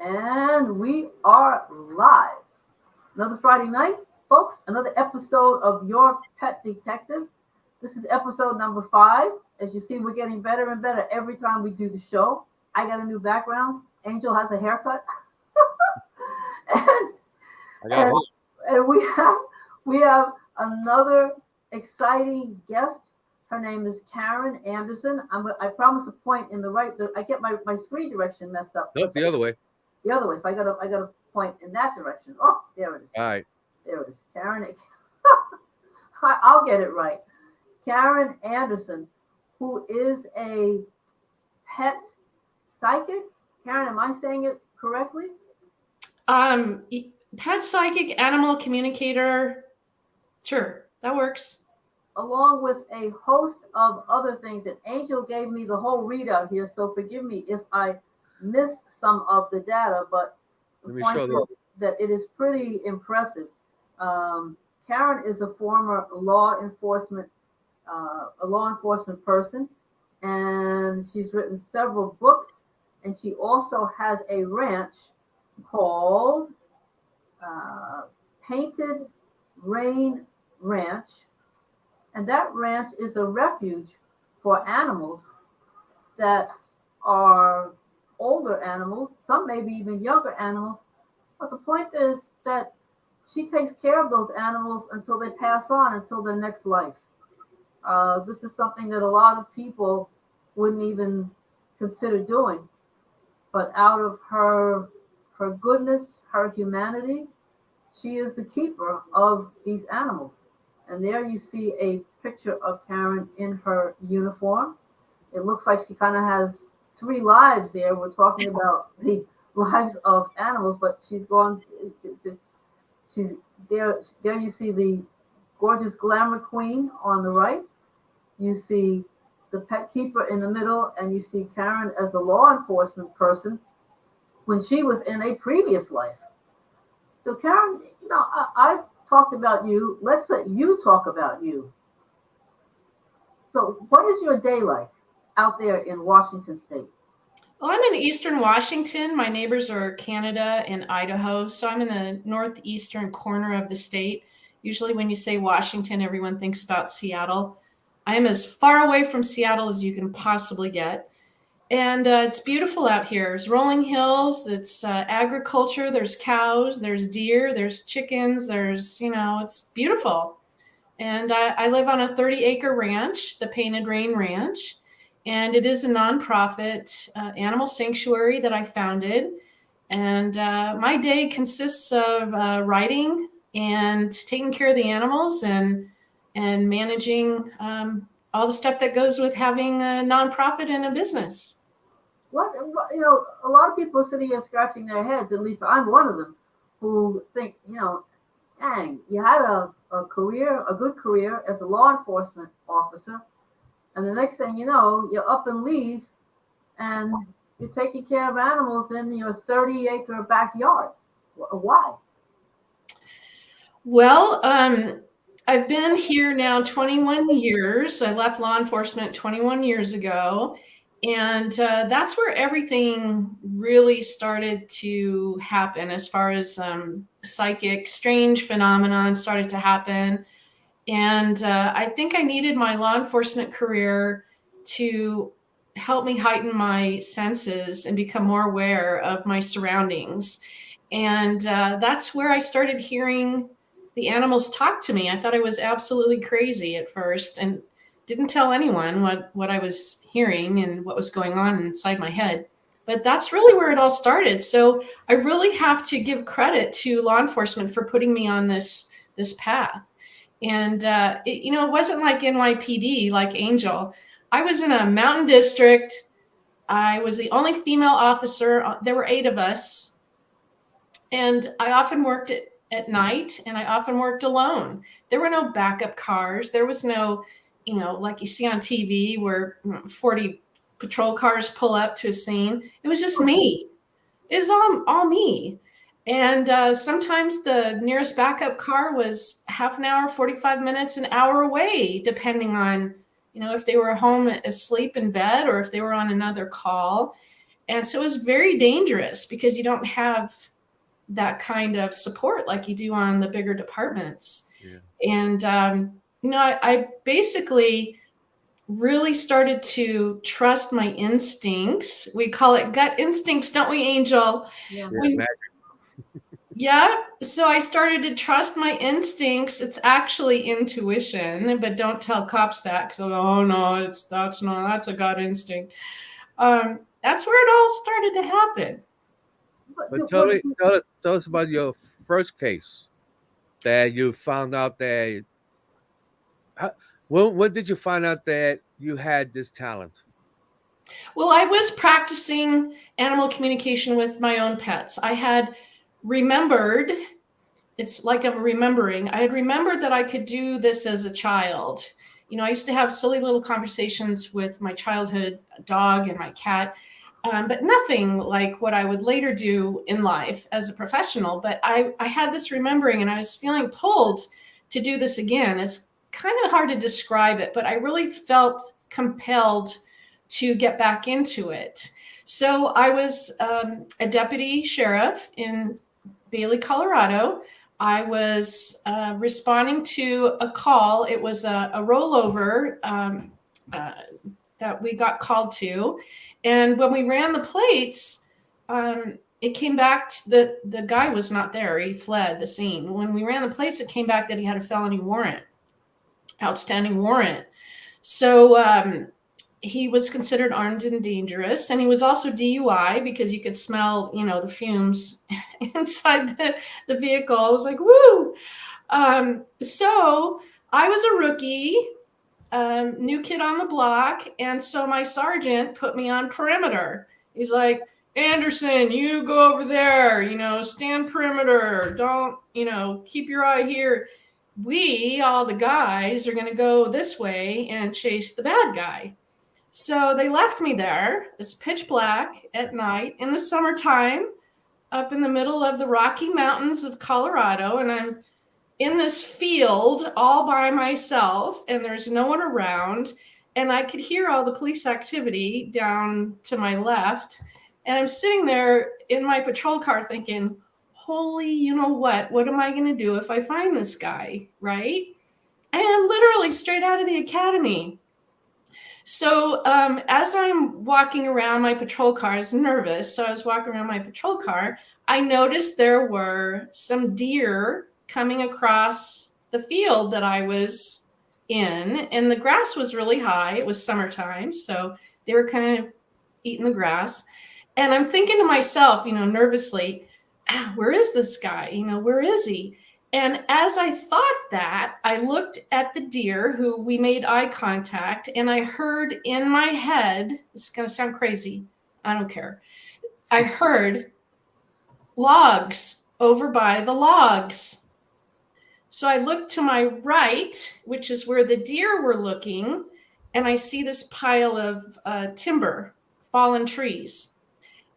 And we are live. Another Friday night, folks. Another episode of Your Pet Detective. This is episode number 5. As you see, we're getting better and better every time we do the show. I got a new background. Angel has a haircut. and, I got and, hooked. and we have another exciting guest. Her name is Karen Anderson. I promise to point in the right. I get my screen direction messed up. Nope, the other way. The other way. So I got to point in that direction. Oh, there it is. All right. There it is. Karen. I'll get it right. Karen Anderson, who is a pet psychic. Karen, am I saying it correctly? Um, Pet psychic, animal communicator. Sure, that works. Along with a host of other things. And Angel gave me the whole readout here, so forgive me if I missed some of the data, but the Let me point show is them. that it is pretty impressive. Karen is a former a law enforcement person, and she's written several books, and she also has a ranch called uh, Painted Rain Ranch, and that ranch is a refuge for animals that are older animals, some maybe even younger animals. But the point is that she takes care of those animals until they pass on, until their next life. This is something that a lot of people wouldn't even consider doing. But out of her goodness, her humanity, she is the keeper of these animals. And there you see a picture of Karen in her uniform. It looks like she kind of has 3 lives there. We're talking about the lives of animals, but she's gone. She's there. There you see the gorgeous glamour queen on the right. You see the pet keeper in the middle, and you see Karen as a law enforcement person when she was in a previous life. So, Karen, I've talked about you. Let's let you talk about you. So, what is your day like out there in Washington State? Well, I'm in Eastern Washington. My neighbors are Canada and Idaho, so I'm in the northeastern corner of the state. Usually, when you say Washington, everyone thinks about Seattle. I am as far away from Seattle as you can possibly get. And it's beautiful out here. There's rolling hills, it's agriculture, there's cows, there's deer, there's chickens, it's beautiful. And I live on a 30-acre ranch, the Painted Rain Ranch, and it is a nonprofit animal sanctuary that I founded. And my day consists of writing and taking care of the animals and managing all the stuff that goes with having a nonprofit and a business. A lot of people sitting here scratching their heads, at least I'm one of them, who think, dang, you had a career, a good career as a law enforcement officer, and the next thing you know, you're up and leave, and you're taking care of animals in your 30-acre backyard. Why? Well, I've been here now 21 years. I left law enforcement 21 years ago. And that's where everything really started to happen as far as psychic, strange phenomenon started to happen. And I think I needed my law enforcement career to help me heighten my senses and become more aware of my surroundings. And that's where I started hearing the animals talk to me. I thought I was absolutely crazy at first and didn't tell anyone what I was hearing and what was going on inside my head. But that's really where it all started. So I really have to give credit to law enforcement for putting me on this path. And it wasn't like NYPD, like Angel. I was in a mountain district. I was the only female officer. There were 8 of us. And I often worked at night, and I often worked alone. There were no backup cars. There was no, like you see on TV where 40 patrol cars pull up to a scene. It was just me. It was all me. And sometimes the nearest backup car was half an hour, 45 minutes, an hour away, depending on, if they were home asleep in bed or if they were on another call. And so it was very dangerous because you don't have that kind of support like you do on the bigger departments. Yeah. And, I basically really started to trust my instincts. We call it gut instincts, don't we, Angel? Yeah. Yeah. So I started to trust my instincts. It's actually intuition, but don't tell cops that because they'll go, oh no, that's a gut instinct. That's where it all started to happen. But tell us about your first case that you found out that. When did you find out that you had this talent? Well, I was practicing animal communication with my own pets. I had remembered, it's like I'm remembering, I had remembered that I could do this as a child. I used to have silly little conversations with my childhood dog and my cat, but nothing like what I would later do in life as a professional. But I had this remembering and I was feeling pulled to do this again. It's kind of hard to describe it, but I really felt compelled to get back into it. So I was a deputy sheriff in Bailey, Colorado. I was responding to a call. It was a rollover that we got called to. And when we ran the plates, it came back that the guy was not there. He fled the scene. When we ran the plates, it came back that he had a felony warrant, outstanding warrant. So he was considered armed and dangerous, and he was also DUI because you could smell, the fumes inside the vehicle. I was like, woo! So I was a rookie, new kid on the block, and so my sergeant put me on perimeter. He's like, Anderson, you go over there, stand perimeter. Don't, keep your eye here. We, all the guys, are going to go this way and chase the bad guy. So they left me there. It's pitch black at night in the summertime up in the middle of the Rocky Mountains of Colorado. And I'm in this field all by myself and there's no one around. And I could hear all the police activity down to my left. And I'm sitting there in my patrol car thinking, holy, what am I going to do if I find this guy? Right? I am literally straight out of the academy. So as I'm walking around my patrol car, I was nervous. So I was walking around my patrol car. I noticed there were some deer coming across the field that I was in. And the grass was really high. It was summertime. So they were kind of eating the grass. And I'm thinking to myself, nervously, where is this guy? Where is he? And as I thought that, I looked at the deer who we made eye contact, and I heard in my head, this is going to sound crazy. I don't care. I heard logs over by the logs. So I looked to my right, which is where the deer were looking, and I see this pile of timber, fallen trees.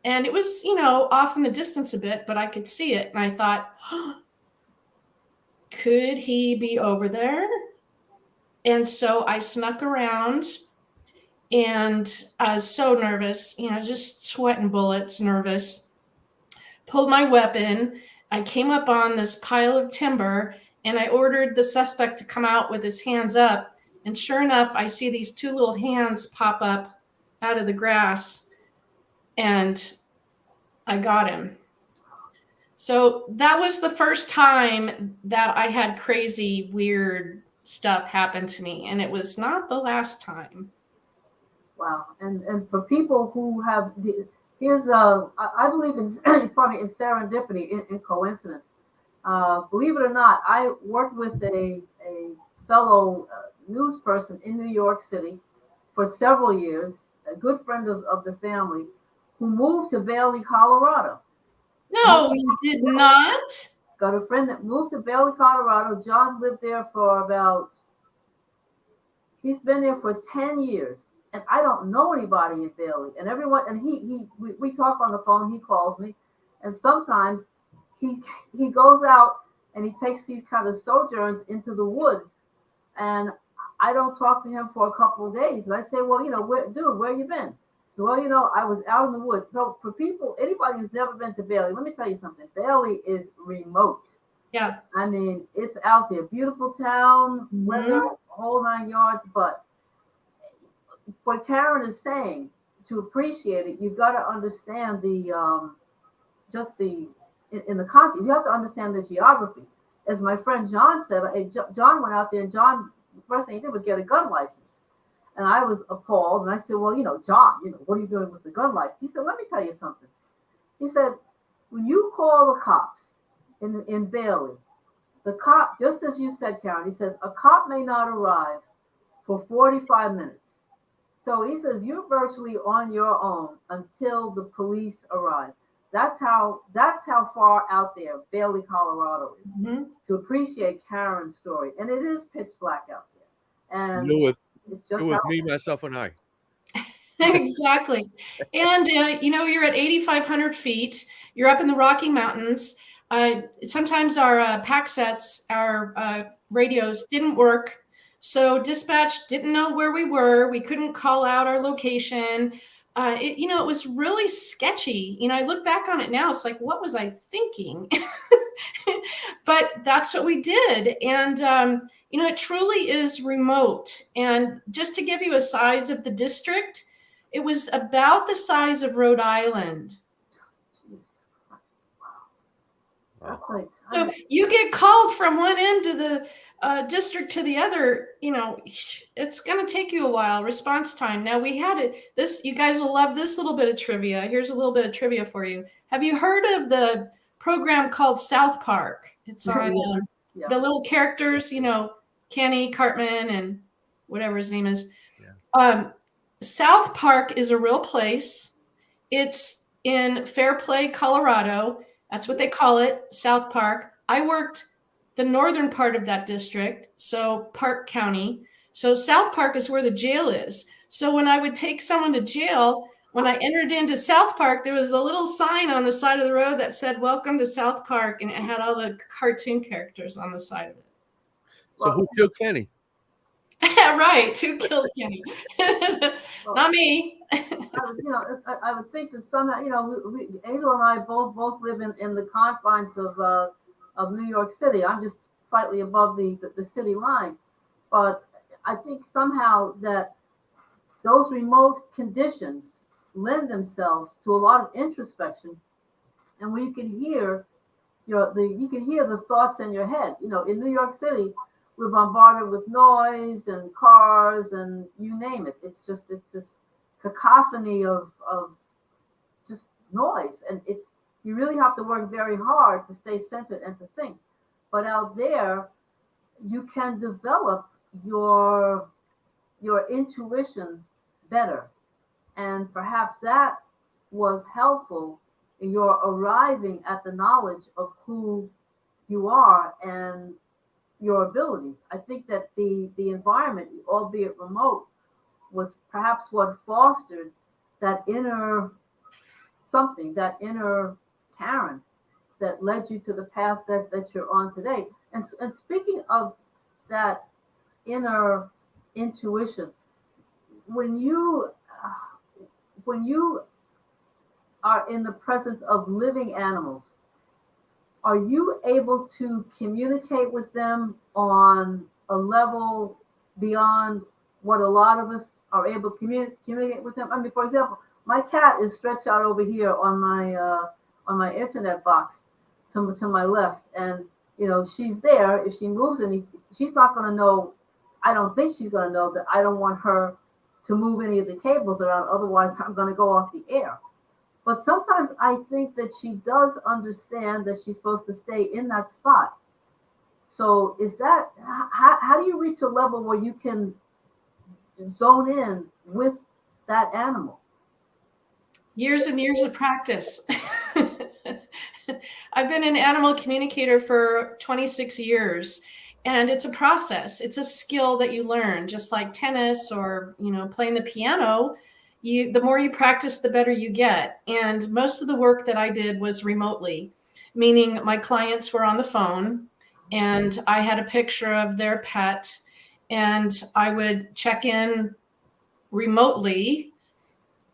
And it was, off in the distance a bit, but I could see it. And I thought, could he be over there? And so I snuck around and I was so nervous, just sweating bullets, nervous, pulled my weapon. I came up on this pile of timber and I ordered the suspect to come out with his hands up. And sure enough, I see these two little hands pop up out of the grass and I got him. So that was the first time that I had crazy, weird stuff happen to me. And it was not the last time. Wow. And for people who have, here's, I believe in serendipity, in coincidence. Believe it or not, I worked with a fellow news person in New York City for several years, a good friend of the family, who moved to Bailey, Colorado. No, you did not. Got a friend that moved to Bailey, Colorado. John lived there for he's been there for 10 years. And I don't know anybody in Bailey. And everyone, and we talk on the phone, he calls me. And sometimes he goes out and he takes these kind of sojourns into the woods. And I don't talk to him for a couple of days. And I say, well, where you been? So, well, I was out in the woods. So for people, anybody who's never been to Bailey, let me tell you something. Bailey is remote. Yeah. I mean, it's out there. Beautiful town, Mhm. weather, whole 9 yards. But what Karen is saying, to appreciate it, you've got to understand just the, in the context, you have to understand the geography. As my friend John said, John went out there, and John, the first thing he did was get a gun license. And I was appalled, and I said, well, John, what are you doing with the gun license? He said, let me tell you something. He said, when you call the cops in Bailey, the cop, just as you said, Karen, he says, a cop may not arrive for 45 minutes. So he says, you're virtually on your own until the police arrive. That's how far out there Bailey, Colorado is. Mm-hmm. To appreciate Karen's story. And it is pitch black out there. And it's just with me, myself, and I. Exactly. And, you're at 8,500 feet. You're up in the Rocky Mountains. Sometimes our pack sets, our radios didn't work. So dispatch didn't know where we were. We couldn't call out our location. It was really sketchy. I look back on it now. It's like, what was I thinking? But that's what we did. And, it truly is remote. And just to give you a size of the district, it was about the size of Rhode Island. That's like, so you get called from one end of the district to the other. It's going to take you a while. Response time. Now we had it. You guys will love this little bit of trivia. Here's a little bit of trivia for you. Have you heard of the program called South Park? It's on the little characters. Kenny Cartman and whatever his name is. Yeah. South Park is a real place. It's in Fairplay, Colorado. That's what they call it, South Park. I worked the northern part of that district, so Park County. So South Park is where the jail is. So when I would take someone to jail, when I entered into South Park, there was a little sign on the side of the road that said, "Welcome to South Park," and it had all the cartoon characters on the side of it. So who killed Kenny? Right. Who killed Kenny? Not me. I would think that somehow, Angel and I both live in the confines of New York City. I'm just slightly above the city line. But I think somehow that those remote conditions lend themselves to a lot of introspection. And when you can hear, you can hear the thoughts in your head. In New York City, we're bombarded with noise and cars and you name it. It's this cacophony of just noise, and you really have to work very hard to stay centered and to think. But out there, you can develop your intuition better, and perhaps that was helpful in your arriving at the knowledge of who you are and your abilities. I think that the environment, albeit remote, was perhaps what fostered that inner something, that inner Karen that led you to the path that you're on today. And speaking of that inner intuition, when you are in the presence of living animals, are you able to communicate with them on a level beyond what a lot of us are able to communicate with them? I mean, for example, my cat is stretched out over here on my internet box to my left, and she's there. If she moves any, she's not going to know. I don't think she's going to know that I don't want her to move any of the cables around. Otherwise, I'm going to go off the air. But sometimes I think that she does understand that she's supposed to stay in that spot. So is that, how do you reach a level where you can zone in with that animal? Years and years of practice. I've been an animal communicator for 26 years, and it's a process. It's a skill that you learn, just like tennis or, playing the piano. The more you practice, the better you get. And most of the work that I did was remotely, meaning my clients were on the phone and I had a picture of their pet and I would check in remotely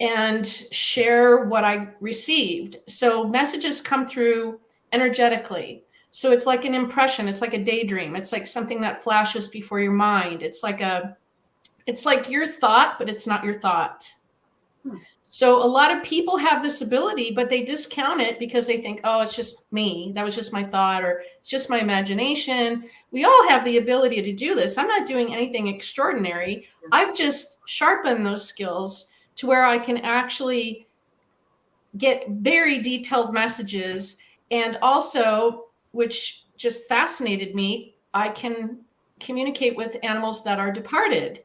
and share what I received. So messages come through energetically. So it's like an impression. It's like a daydream. It's like something that flashes before your mind. It's like your thought, but it's not your thought. So a lot of people have this ability, but they discount it because they think, oh, it's just me. That was just my thought, or it's just my imagination. We all have the ability to do this. I'm not doing anything extraordinary. I've just sharpened those skills to where I can actually get very detailed messages. And also, which just fascinated me, I can communicate with animals that are departed.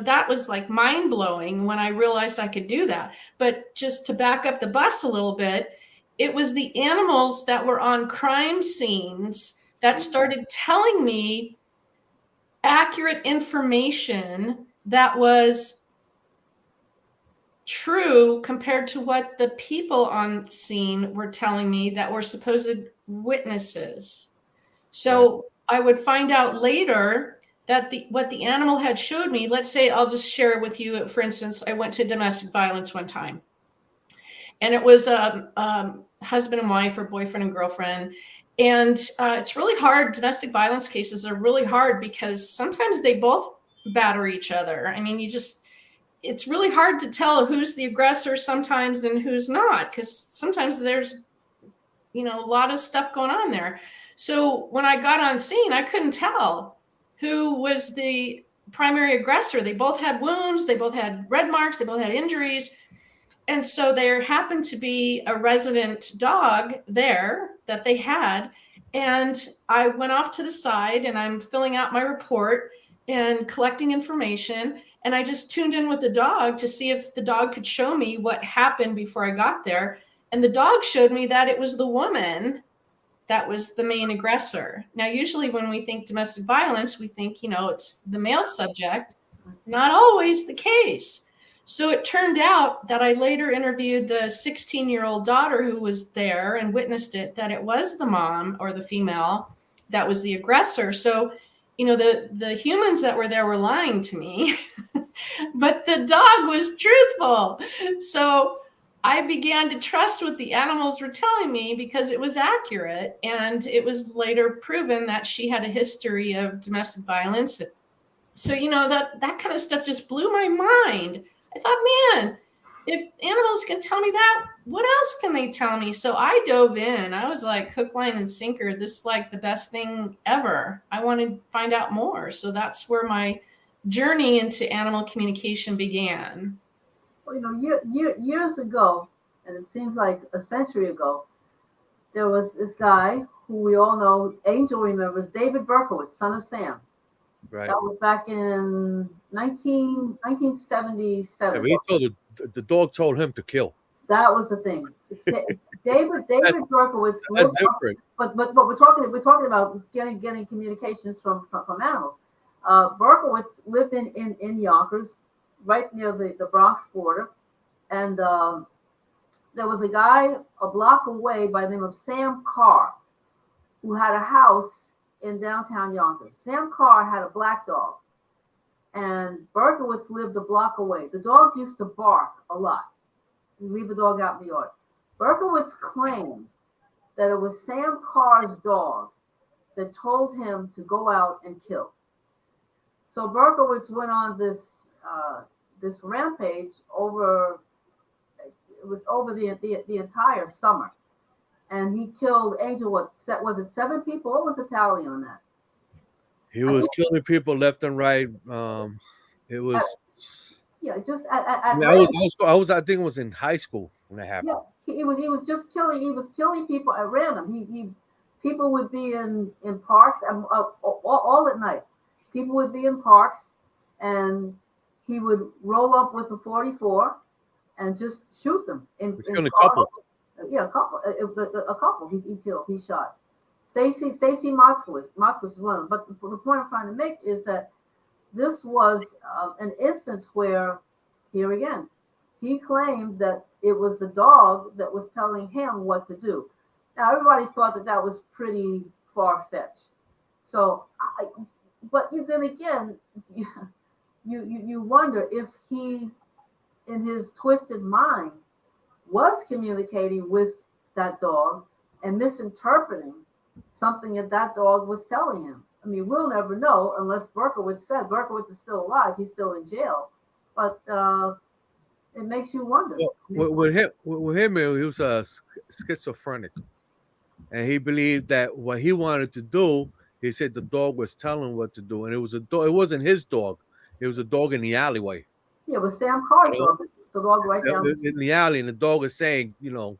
That was like mind blowing when I realized I could do that. But just to back up the bus a little bit, it was the animals that were on crime scenes that started telling me accurate information that was true compared to what the people on scene were telling me that were supposed witnesses. So I would find out later that what the animal had showed me, let's say, I'll just share it with you. For instance, I went to domestic violence one time, and it was a husband and wife, or boyfriend and girlfriend. And it's really hard. Domestic violence cases are really hard because sometimes they both batter each other. I mean, it's really hard to tell who's the aggressor sometimes and who's not, because sometimes there's, a lot of stuff going on there. So when I got on scene, I couldn't tell who was the primary aggressor. They both had wounds. They both had red marks. They both had injuries. And so there happened to be a resident dog there that they had. And I went off to the side and I'm filling out my report and collecting information. And I just tuned in with the dog to see if the dog could show me what happened before I got there. And the dog showed me that it was the woman that was the main aggressor. Now, usually when we think domestic violence, we think, it's the male subject. Not always the case. So it turned out that I later interviewed the 16-year-old daughter who was there and witnessed it, that it was the mom or the female that was the aggressor. So, the humans that were there were lying to me, but the dog was truthful. So I began to trust what the animals were telling me because it was accurate. And it was later proven that she had a history of domestic violence. So, that kind of stuff just blew my mind. I thought, man, if animals can tell me that, what else can they tell me? So I dove in. I was like, hook, line, and sinker. This is like the best thing ever. I want to find out more. So that's where my journey into animal communication began. Well, years ago, and it seems like a century ago, there was this guy who we all know, Angel remembers, David Berkowitz, son of Sam. Right. That was back in 1977. Yeah, the dog told him to kill. That was the thing. David Berkowitz lived up, but we're talking about getting communications from animals. Berkowitz lived in Yonkers, right near the Bronx border, and there was a guy a block away by the name of Sam Carr, who had a house in downtown Yonkers. Sam Carr had a black dog, and Berkowitz lived a block away. The dog used to bark a lot. Leave the dog out in the yard. Berkowitz claimed that it was Sam Carr's dog that told him to go out and kill. So Berkowitz went on this rampage over the entire summer, and he killed Angel. What was it? 7 people? What was the tally on that? He was killing people left and right. It was. Just I think it was in high school when it happened. Yeah, he was just killing. He was killing people at random. People would be in parks and all at night. People would be in parks, and he would roll up with a 44 and just shoot them. In a couple. Yeah, a couple. A couple. He killed. He shot. Stacy Moskowitz. Moskowitz is one of them. But the point I'm trying to make is that this was an instance where, here again, he claimed that it was the dog that was telling him what to do. Now, everybody thought that was pretty far-fetched. So, but then again, you wonder if in his twisted mind, was communicating with that dog and misinterpreting something that dog was telling him. I mean, we'll never know unless Berkowitz said Berkowitz is still alive. He's still in jail, but it makes you wonder. Well, with him, he was a schizophrenic, and he believed that what he wanted to do, he said the dog was telling him what to do, and it was a dog. It wasn't his dog. It was a dog in the alleyway. Yeah, it was Sam Carr's dog. The dog right down in the alley, and the dog is saying, kill,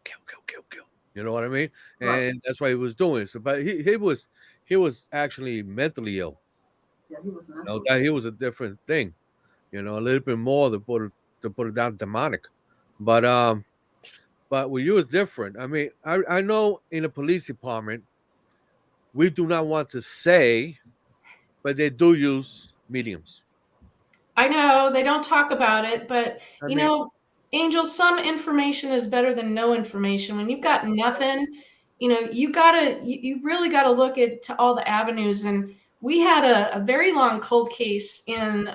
kill, kill, kill. You know what I mean? And Right. that's why he was doing it. So, but he was actually mentally ill. Yeah, he was mentally. You know, that he was a different thing. You know, a little bit more to put it down demonic. But with you, it's different. I mean, I know in the police department, we do not want to say, but they do use mediums. I know they don't talk about it, but you know, Angel, some information is better than no information. When you've got nothing, you really gotta look at all the avenues. And we had a very long cold case in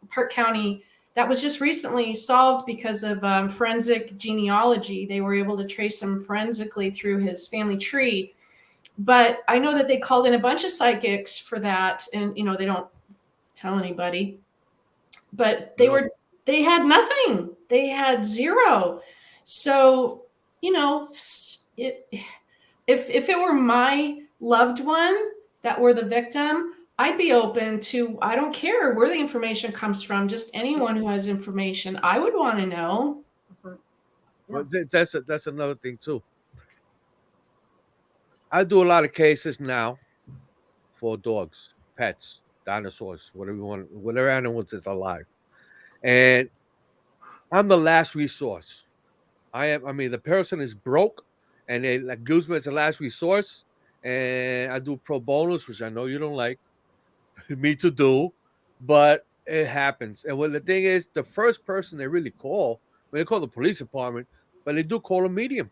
Park County that was just recently solved because of forensic genealogy. They were able to trace him forensically through his family tree. But I know that they called in a bunch of psychics for that, and they don't tell anybody. But they had nothing. They had zero. So, if it were my loved one that were the victim, I'd be open to, I don't care where the information comes from, just anyone who has information. I would want to know. Well, that's another thing too. I do a lot of cases now for dogs, pets, dinosaurs, whatever animals is alive. And I'm the last resource. I mean, the person is broke and they like use me as the last resource. And I do pro bonus, which I know you don't like me to do, but it happens. And the thing is, the first person they really call, when they call the police department, but they do call a medium.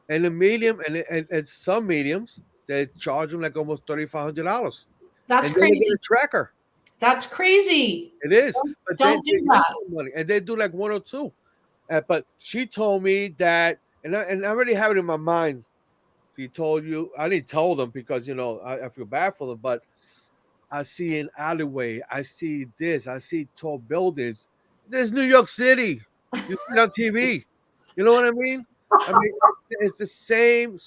And the medium, and some mediums, they charge them like almost $3,500. That's crazy. They get a tracker. That's crazy. It is. Don't do that. Money, and they do like one or two. But she told me that, and I already have it in my mind. She told you, I didn't tell them because, I feel bad for them, but I see an alleyway. I see this. I see tall buildings. There's New York City. You see it on TV. You know what I mean? I mean, it's the same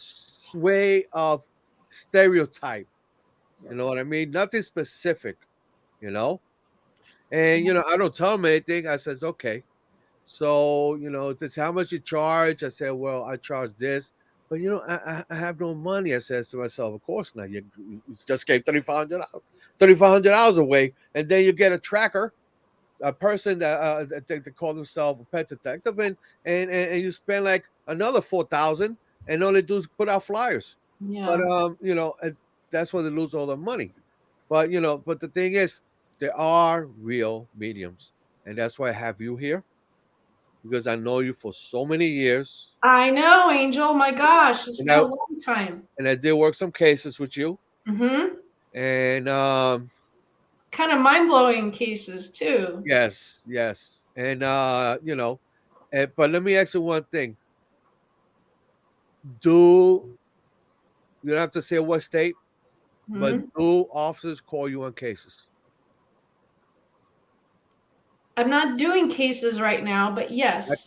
way of stereotype. You know what I mean? Nothing specific, And, I don't tell them anything. I says, okay. So, this how much you charge? I said, well, I charge this. But, I have no money. I said to myself, of course not. You just gave $3,500 away. And then you get a tracker, a person that they call themselves a pet detective, and you spend like another $4,000, and all they do is put out flyers. Yeah. But that's where they lose all their money. But but the thing is, there are real mediums, and that's why I have you here, because I know you for so many years. I know, Angel. My gosh, it's been a long time. And I did work some cases with you. Mm-hmm. And kind of mind-blowing cases too. Yes. And but let me ask you one thing. You don't have to say what state, but do officers call you on cases? I'm not doing cases right now, but yes.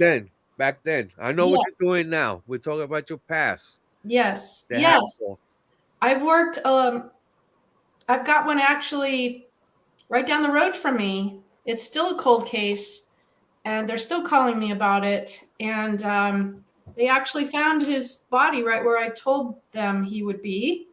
Back then. I know what you're doing now. We're talking about your past. Yes. Yes. I've worked, I've got one actually right down the road from me. It's still a cold case, and they're still calling me about it. And they actually found his body right where I told them he would be,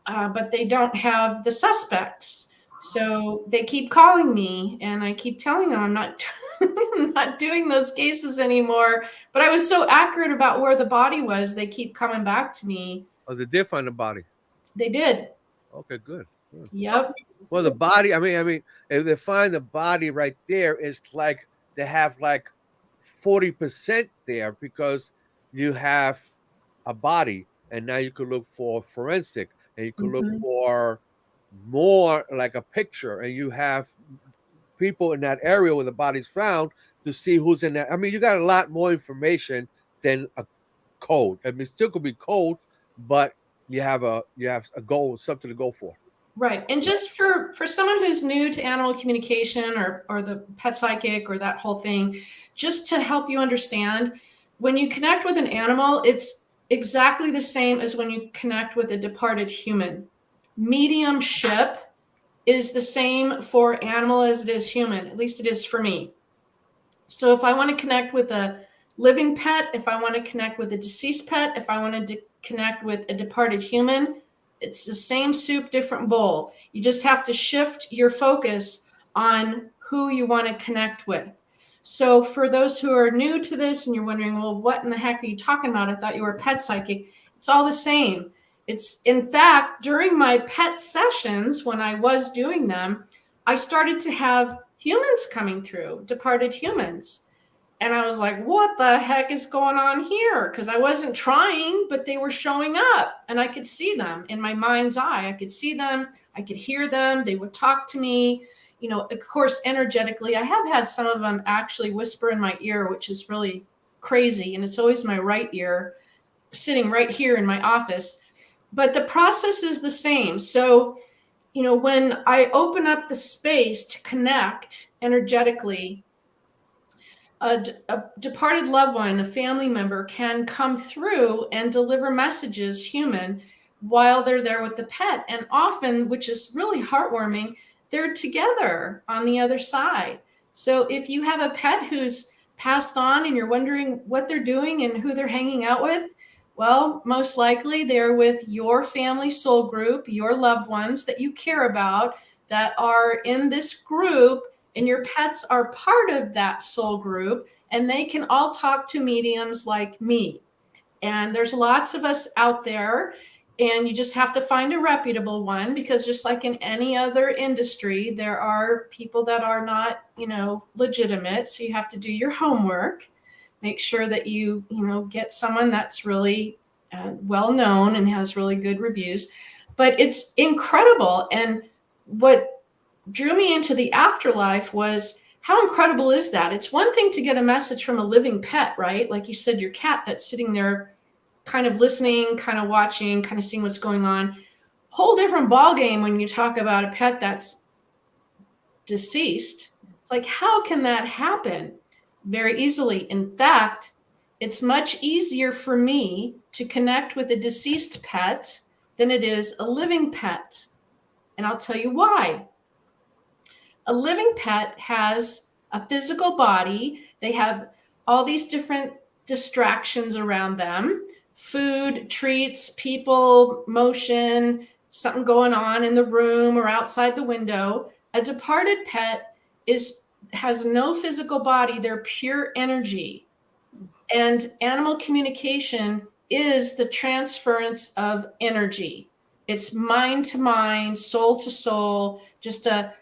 but they don't have the suspects. So they keep calling me, and I keep telling them I'm not not doing those cases anymore. But I was so accurate about where the body was, they keep coming back to me. Oh, they did find the body. They did. Okay, good. Yep. Well, the body, I mean, if they find the body right there, it's like they have like 40% there, because you have a body, and now you could look for forensic, and you could look for more like a picture, and you have people in that area where the body's found to see who's in that. I mean, you got a lot more information than a code. I mean, it still could be codes, but you have a goal, something to go for. Right. And just for someone who's new to animal communication or the pet psychic or that whole thing, just to help you understand, when you connect with an animal, it's exactly the same as when you connect with a departed human. Mediumship is the same for animal as it is human. At least it is for me. So if I want to connect with a living pet, if I want to connect with a deceased pet, if I want to connect with a departed human, it's the same soup, different bowl. You just have to shift your focus on who you want to connect with. So for those who are new to this and you're wondering, well, what in the heck are you talking about? I thought you were a pet psychic. It's all the same. It's, in fact, during my pet sessions, when I was doing them, I started to have humans coming through, departed humans. And I was like, what the heck is going on here? Because I wasn't trying, but they were showing up and I could see them in my mind's eye. I could see them. I could hear them. They would talk to me, you know, of course, energetically. I have had some of them actually whisper in my ear, which is really crazy. And it's always my right ear sitting right here in my office. But the process is the same. So, you know, when I open up the space to connect energetically, a departed loved one, a family member can come through and deliver messages, human, while they're there with the pet. And often, which is really heartwarming, they're together on the other side. So if you have a pet who's passed on and you're wondering what they're doing and who they're hanging out with, well, most likely they're with your family soul group, your loved ones that you care about that are in this group, and your pets are part of that soul group, and they can all talk to mediums like me. And there's lots of us out there, and you just have to find a reputable one, because just like in any other industry, there are people that are not, you know, legitimate. So you have to do your homework, make sure that you get someone that's really well known and has really good reviews. But it's incredible. And what drew me into the afterlife was, how incredible is that? It's one thing to get a message from a living pet, right? Like you said, your cat that's sitting there kind of listening, kind of watching, kind of seeing what's going on. Whole different ballgame when you talk about a pet that's deceased. It's like, how can that happen? Very easily. In fact, it's much easier for me to connect with a deceased pet than it is a living pet. And I'll tell you why. A living pet has a physical body. They have all these different distractions around them: food, treats, people, motion, something going on in the room or outside the window. A departed pet has no physical body. They're pure energy. And animal communication is the transference of energy. It's mind to mind, soul to soul, just a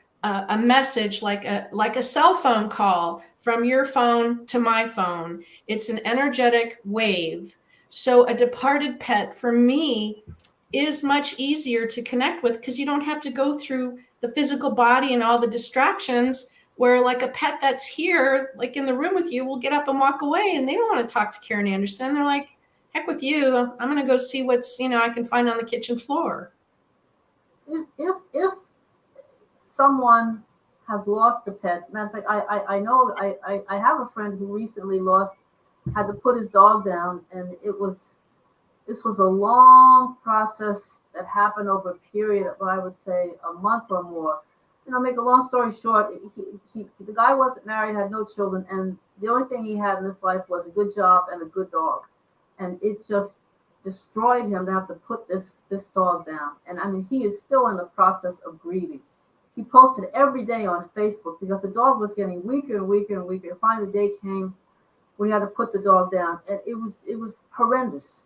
message, like a cell phone call from your phone to my phone. It's an energetic wave. So a departed pet for me is much easier to connect with, because you don't have to go through the physical body and all the distractions, where like a pet that's here, like in the room with you, will get up and walk away, and they don't want to talk to Karen Anderson. They're like, heck with you. I'm going to go see what's, I can find on the kitchen floor. If someone has lost a pet, matter of fact, I know I have a friend who recently had to put his dog down, and this was a long process that happened over a period of, I would say, a month or more. Make a long story short, the guy wasn't married, had no children, and the only thing he had in his life was a good job and a good dog. And it just destroyed him to have to put this dog down. And he is still in the process of grieving. He posted every day on Facebook because the dog was getting weaker and weaker and weaker. Finally, the day came when he had to put the dog down, and it was horrendous.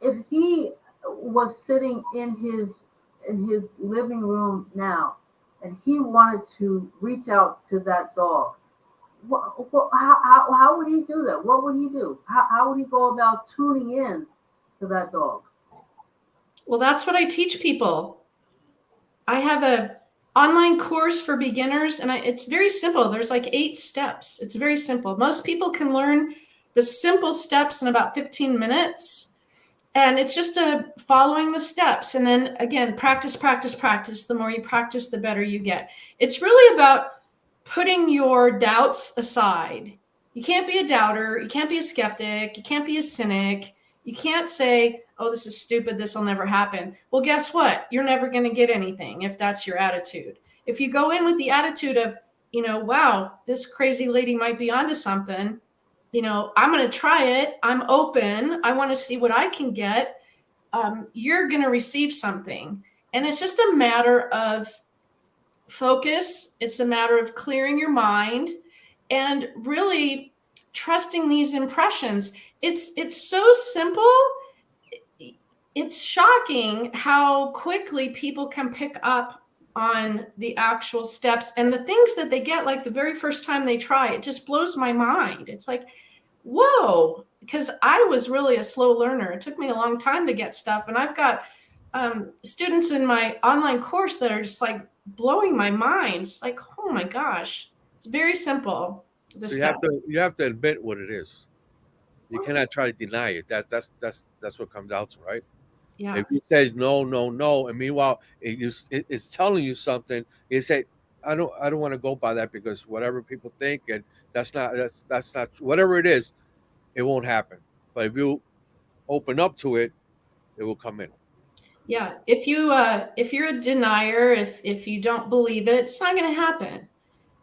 If he was sitting in his living room now, and he wanted to reach out to that dog, how would he do that? What would he do? How would he go about tuning in to that dog? Well, that's what I teach people. I have online course for beginners, and it's very simple. There's like 8 steps. It's very simple. Most people can learn the simple steps in about 15 minutes. And it's just following the steps. And then again, practice, practice, practice. The more you practice, the better you get. It's really about putting your doubts aside. You can't be a doubter. You can't be a skeptic. You can't be a cynic. You can't say, oh, this is stupid. This will never happen. Well, guess what? You're never going to get anything if that's your attitude. If you go in with the attitude of, wow, this crazy lady might be onto something, I'm going to try it. I'm open. I want to see what I can get. You're going to receive something. And it's just a matter of focus. It's a matter of clearing your mind and really trusting these impressions. It's so simple. It's shocking how quickly people can pick up on the actual steps and the things that they get, like the very first time they try. It just blows my mind. It's like, whoa, because I was really a slow learner. It took me a long time to get stuff. And I've got students in my online course that are just like blowing my mind. It's like, oh my gosh, it's very simple. So you have to admit what it is. You cannot try to deny it. That's what comes out to, right? Yeah. If he says no, no, no, and meanwhile it's telling you something, you say, I don't want to go by that because whatever people think, and that's not whatever it is, it won't happen. But if you open up to it, it will come in. Yeah. If you're a denier, if you don't believe it, it's not going to happen.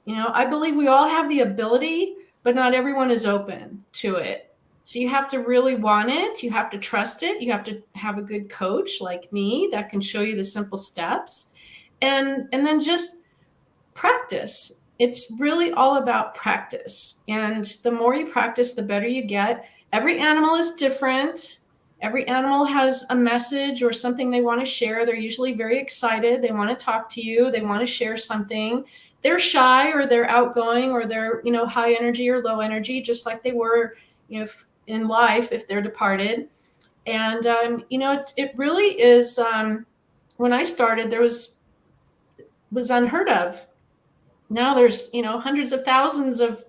I believe we all have the ability, but not everyone is open to it. So you have to really want it. You have to trust it. You have to have a good coach like me that can show you the simple steps, and then just practice. It's really all about practice. And the more you practice, the better you get. Every animal is different. Every animal has a message or something they want to share. They're usually very excited. They want to talk to you. They want to share something. They're shy or they're outgoing or they're, high energy or low energy, just like they were, in life if they're departed. And, it really is, when I started, there was unheard of. Now there's, hundreds of thousands of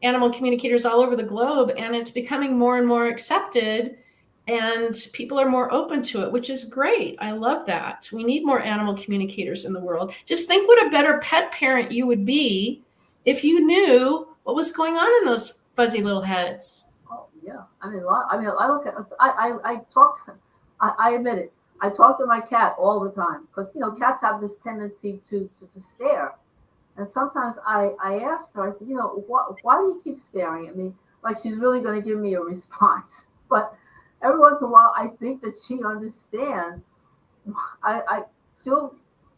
animal communicators all over the globe, and it's becoming more and more accepted, and people are more open to it, which is great. I love that. We need more animal communicators in the world. Just think what a better pet parent you would be if you knew what was going on in those fuzzy little heads. Oh yeah, I look at. I admit it. I talk to my cat all the time because cats have this tendency to stare, and sometimes I ask her. I said, why do you keep staring at me? Like she's really going to give me a response. But every once in a while, I think that she understands. She'll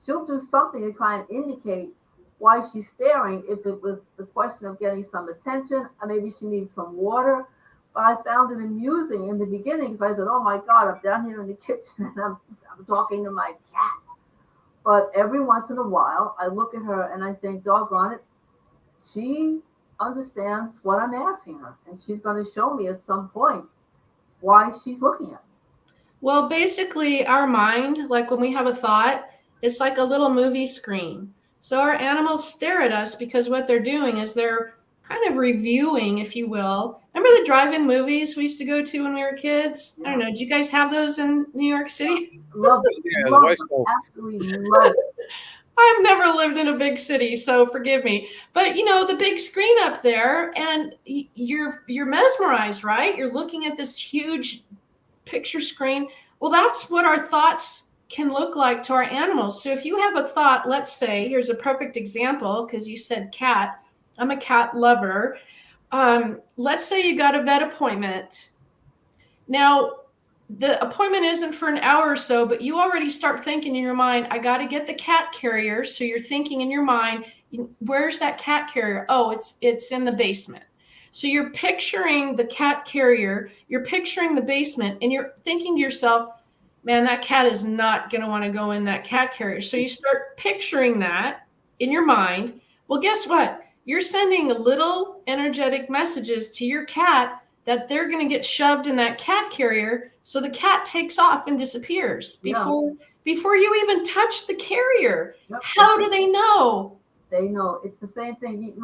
do something to try and indicate why she's staring. If it was the question of getting some attention, or maybe she needs some water. But I found it amusing in the beginning because I said, oh my God, I'm down here in the kitchen and I'm talking to my cat. But every once in a while, I look at her and I think, doggone it, she understands what I'm asking her. And she's going to show me at some point why she's looking at me. Well, basically, our mind, like when we have a thought, it's like a little movie screen. So our animals stare at us because what they're doing is they're kind of reviewing, if you will. Remember the drive-in movies we used to go to when we were kids? I don't know. Did you guys have those in New York City? Love it. Yeah, Absolutely love it. I've never lived in a big city, so forgive me. But the big screen up there, and you're mesmerized, right? You're looking at this huge picture screen. Well, that's what our thoughts can look like to our animals. So if you have a thought, let's say, here's a perfect example, because you said cat. I'm a cat lover. Let's say you got a vet appointment. Now, the appointment isn't for an hour or so, but you already start thinking in your mind, I got to get the cat carrier. So you're thinking in your mind, where's that cat carrier? Oh, it's in the basement. So you're picturing the cat carrier, you're picturing the basement, and you're thinking to yourself, man, that cat is not going to want to go in that cat carrier. So you start picturing that in your mind. Well, guess what? You're sending little energetic messages to your cat that they're going to get shoved in that cat carrier. So the cat takes off and disappears before before you even touch the carrier. Yep. How do they know? They know. It's the same thing. It's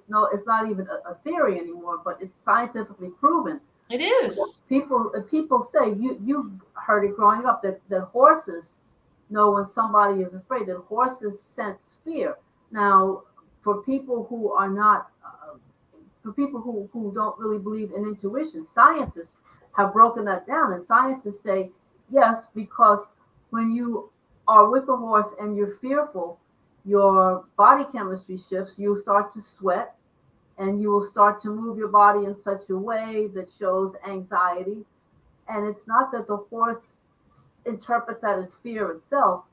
not even a theory anymore, but it's scientifically proven. It is. People say, you heard it growing up, that horses know when somebody is afraid, that horses sense fear. Now, for people who are not, for people who don't really believe in intuition, scientists have broken that down, and scientists say yes, because when you are with a horse and you're fearful, your body chemistry shifts. You'll start to sweat, and you will start to move your body in such a way that shows anxiety. And it's not that the horse interprets that as fear itself,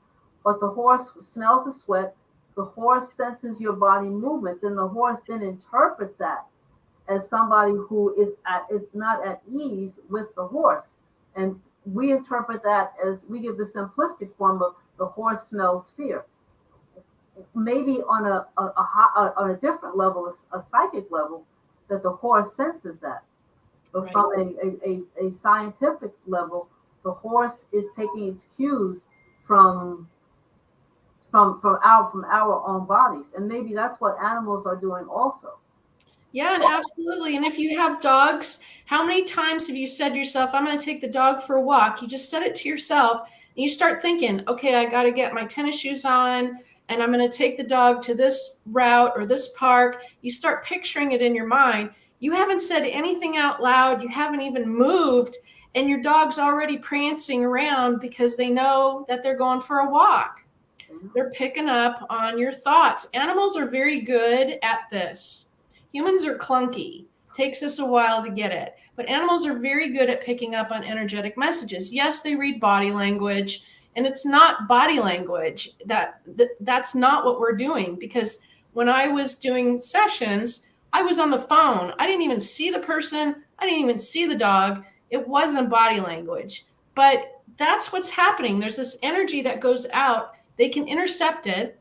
but the horse smells the sweat, the horse senses your body movement, and the horse then interprets that as somebody who is not at ease with the horse. And we interpret that as, we give the simplistic form of the horse smells fear. Maybe on on a different level, a psychic level, that the horse senses that. But from a scientific level, the horse is taking its cues from our own bodies, and maybe that's what animals are doing also. Yeah, and absolutely. And if you have dogs, how many times have you said to yourself, I'm going to take the dog for a walk? You just said it to yourself, and you start thinking, okay, I got to get my tennis shoes on, and I'm going to take the dog to this route or this park. You start picturing it in your mind. You haven't said anything out loud. You haven't even moved, and your dog's already prancing around because they know that they're going for a walk. They're picking up on your thoughts. Animals are very good at this. Humans are clunky. Takes us a while to get it. But animals are very good at picking up on energetic messages. Yes, they read body language, and it's not body language. That's not what we're doing, because when I was doing sessions, I was on the phone. I didn't even see the person. I didn't even see the dog. It wasn't body language. But that's what's happening. There's this energy that goes out. They can intercept it.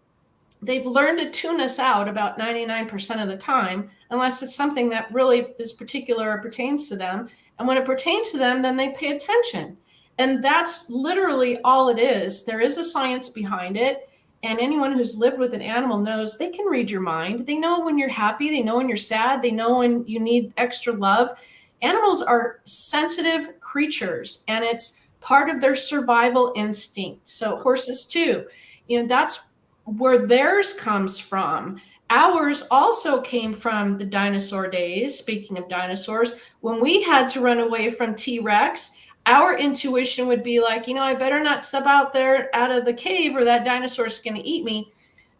They've learned to tune us out about 99% of the time, unless it's something that really is particular or pertains to them. And when it pertains to them, then they pay attention. And that's literally all it is. There is a science behind it. And anyone who's lived with an animal knows they can read your mind. They know when you're happy. They know when you're sad. They know when you need extra love. Animals are sensitive creatures, and it's part of their survival instinct. So horses too. That's where theirs comes from. Ours also came from the dinosaur days. Speaking of dinosaurs, when we had to run away from T-Rex, our intuition would be like, I better not step out there out of the cave or that dinosaur's going to eat me.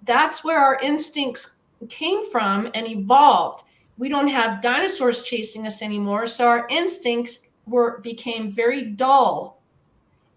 That's where our instincts came from and evolved. We don't have dinosaurs chasing us anymore, so our instincts became very dull.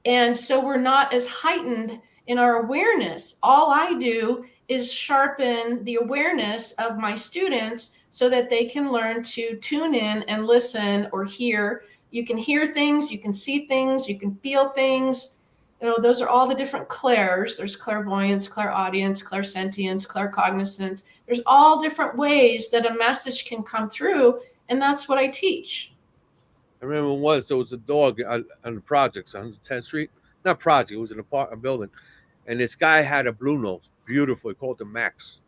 And so we're not as heightened in our awareness. All I do is sharpen the awareness of my students so that they can learn to tune in and listen or hear. You can hear things, you can see things, you can feel things. Those are all the different clairs. There's clairvoyance, clairaudience, clairsentience, claircognizance. There's all different ways that a message can come through, and that's what I teach. I remember once there was a dog on the projects on 10th Street. Not project, it was an apartment building. And this guy had a blue nose, beautiful. He called him Max.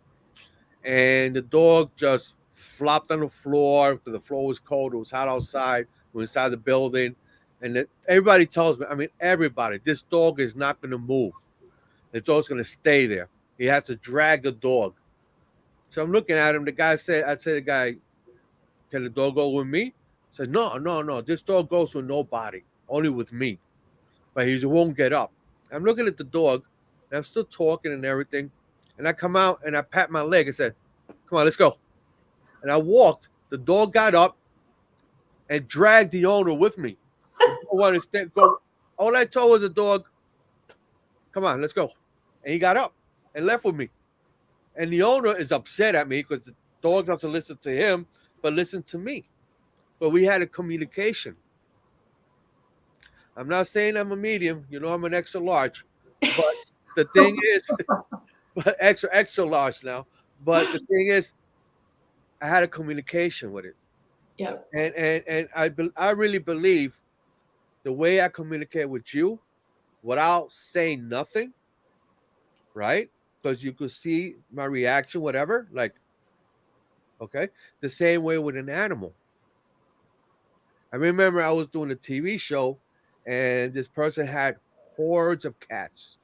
And the dog just flopped on the floor because the floor was cold. It was hot outside. We were inside the building. And everybody tells me, everybody, this dog is not going to move. The dog's going to stay there. He has to drag the dog. So I'm looking at him. The guy said, I'd say to the guy, can the dog go with me? I said, no. This dog goes with nobody, only with me. But he won't get up. I'm looking at the dog, and I'm still talking and everything. And I come out, and I pat my leg and said, come on, let's go. And I walked. The dog got up and dragged the owner with me. Go. All I told was the dog, come on, let's go. And he got up and left with me. And the owner is upset at me because the dog doesn't listen to him, but listen to me. But we had a communication. I'm not saying I'm a medium. I'm an extra large. But the thing is, but extra large now. But the thing is, I had a communication with it. Yep. And I really believe the way I communicate with you without saying nothing, right? Because you could see my reaction, whatever. Like, okay, the same way with an animal. I remember I was doing a TV show, and this person had hordes of cats,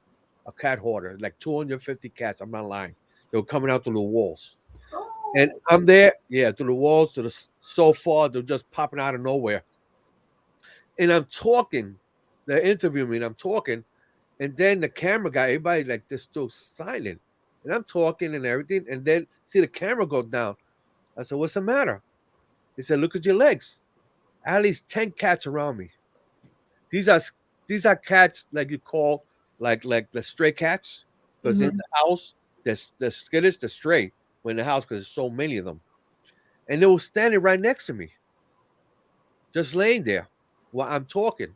a cat hoarder, like 250 cats. I'm not lying. They were coming out through the walls. And Oh, I'm there, yeah, through the walls, to the sofa. They're just popping out of nowhere. And I'm talking. They're interviewing me, and I'm talking. And then the camera guy, everybody like just still silent. And I'm talking and everything. And then see the camera go down. I said, "What's the matter?" He said, "Look at your legs. At least 10 cats around me. These are these are cats like you call like the stray cats. Because in Mhm. the house, the skittish, the stray, when in the house because there's so many of them. And they were standing right next to me, just laying there while I'm talking.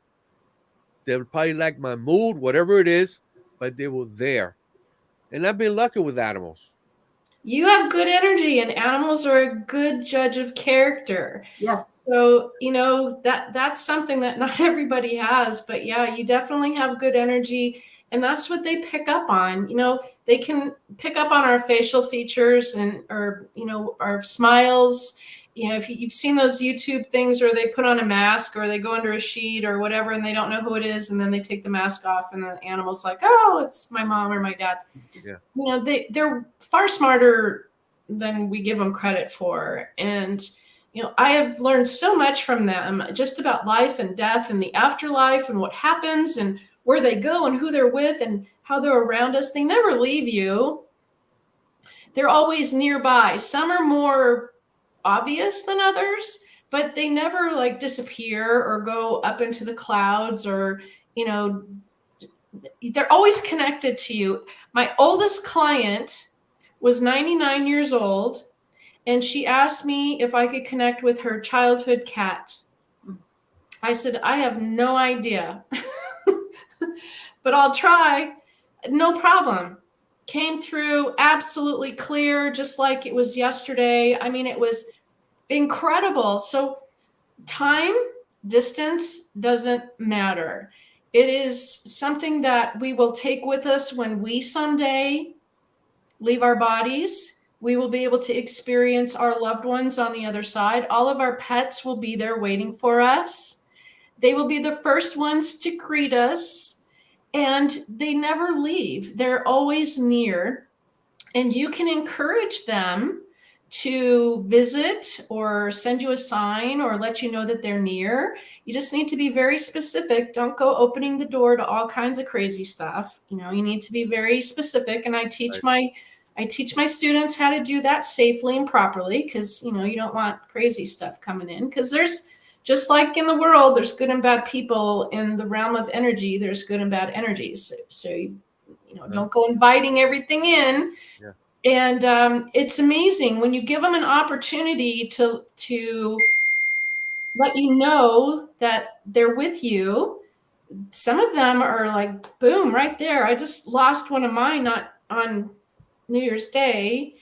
They were probably like my mood, whatever it is, but they were there. And I've been lucky with animals. You have good energy, and animals are a good judge of character. yes. So, that's something that not everybody has, but yeah, you definitely have good energy, and that's what they pick up on. They can pick up on our facial features and or our smiles. If you've seen those YouTube things where they put on a mask or they go under a sheet or whatever and they don't know who it is and then they take the mask off and the animal's like, "Oh, it's my mom or my dad." Yeah. They're far smarter than we give them credit for. And I have learned so much from them, just about life and death and the afterlife and what happens and where they go and who they're with and how they're around us. They never leave you. They're always nearby. Some are more obvious than others, but they never like disappear or go up into the clouds or, they're always connected to you. My oldest client was 99 years old, and she asked me if I could connect with her childhood cat. I said, I have no idea, but I'll try. No problem. Came through absolutely clear, just like it was yesterday. I mean, it was incredible. So, time, distance doesn't matter. It is something that we will take with us when we someday leave our bodies. We will be able to experience our loved ones on the other side. All of our pets will be there waiting for us. They will be the first ones to greet us, and they never leave. They're always near, and you can encourage them to visit or send you a sign or let you know that they're near. You just need to be very specific. Don't go opening the door to all kinds of crazy stuff. You need to be very specific. And I teach my students how to do that safely and properly, because you don't want crazy stuff coming in, because there's, just like in the world, there's good and bad people. In the realm of energy, there's good and bad energies. So don't go inviting everything in. Yeah. And it's amazing when you give them an opportunity to let you know that they're with you. Some of them are like, boom, right there. I just lost one of mine, not on New Year's Day,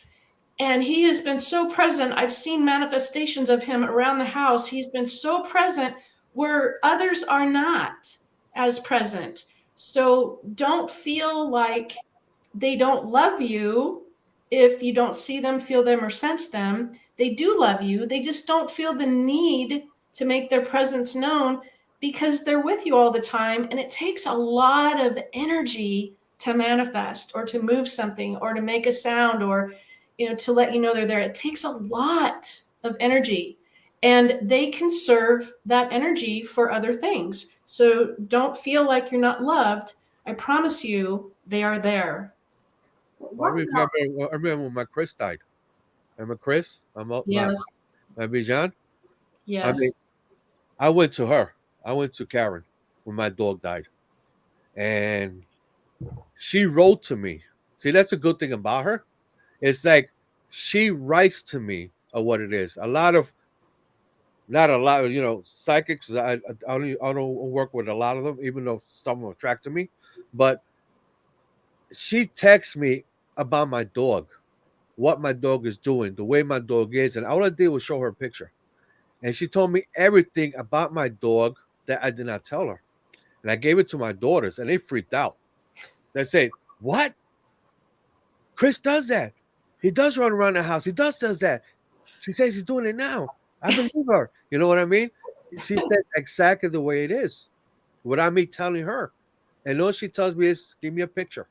and he has been so present. I've seen manifestations of him around the house. He's been so present where others are not as present. So don't feel like they don't love you if you don't see them, feel them, or sense them. They do love you. They just don't feel the need to make their presence known because they're with you all the time. And it takes a lot of energy to manifest or to move something or to make a sound or to let you know they're there. It takes a lot of energy, and they can serve that energy for other things. So don't feel like you're not loved. I promise you, they are there. Well, I remember when my Chris died. Remember Chris? Yes. My Bijan? I Yes. mean, I went to her. I went to Karen when my dog died. And she wrote to me. See, that's a good thing about her. It's like she writes to me of what it is. Not a lot, psychics. I don't work with a lot of them, even though some of them attract to me. But she texts me about my dog, what my dog is doing, the way my dog is, and all I did was show her a picture. And she told me everything about my dog that I did not tell her. And I gave it to my daughters, and they freaked out. They say, "What? Chris does that. He does run around the house. He does that." She says he's doing it now. I believe her. You know what I mean? She says exactly the way it is without me telling her. And all she tells me is, give me a picture.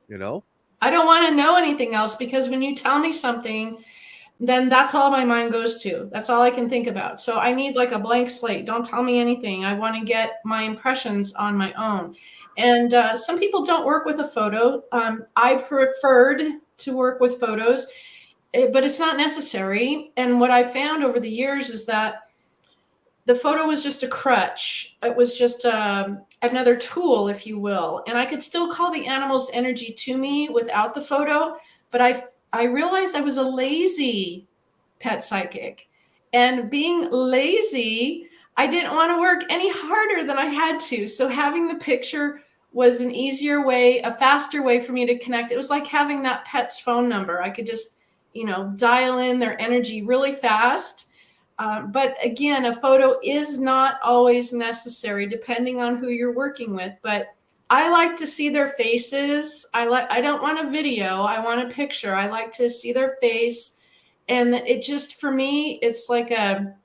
You know? I don't want to know anything else, because when you tell me something, then that's all my mind goes to. That's all I can think about. So I need like a blank slate. Don't tell me anything. I want to get my impressions on my own. And some people don't work with a photo. I preferred to work with photos, but it's not necessary. And what I found over the years is that the photo was just a crutch. It was just another tool, if you will. And I could still call the animal's energy to me without the photo, but I realized I was a lazy pet psychic. And being lazy, I didn't want to work any harder than I had to. So having the picture was an easier way, a faster way for me to connect. It was like having that pet's phone number. I could just, dial in their energy really fast. But again, a photo is not always necessary depending on who you're working with. But I like to see their faces. I don't want a video. I want a picture. I like to see their face. And it just, for me, it's like a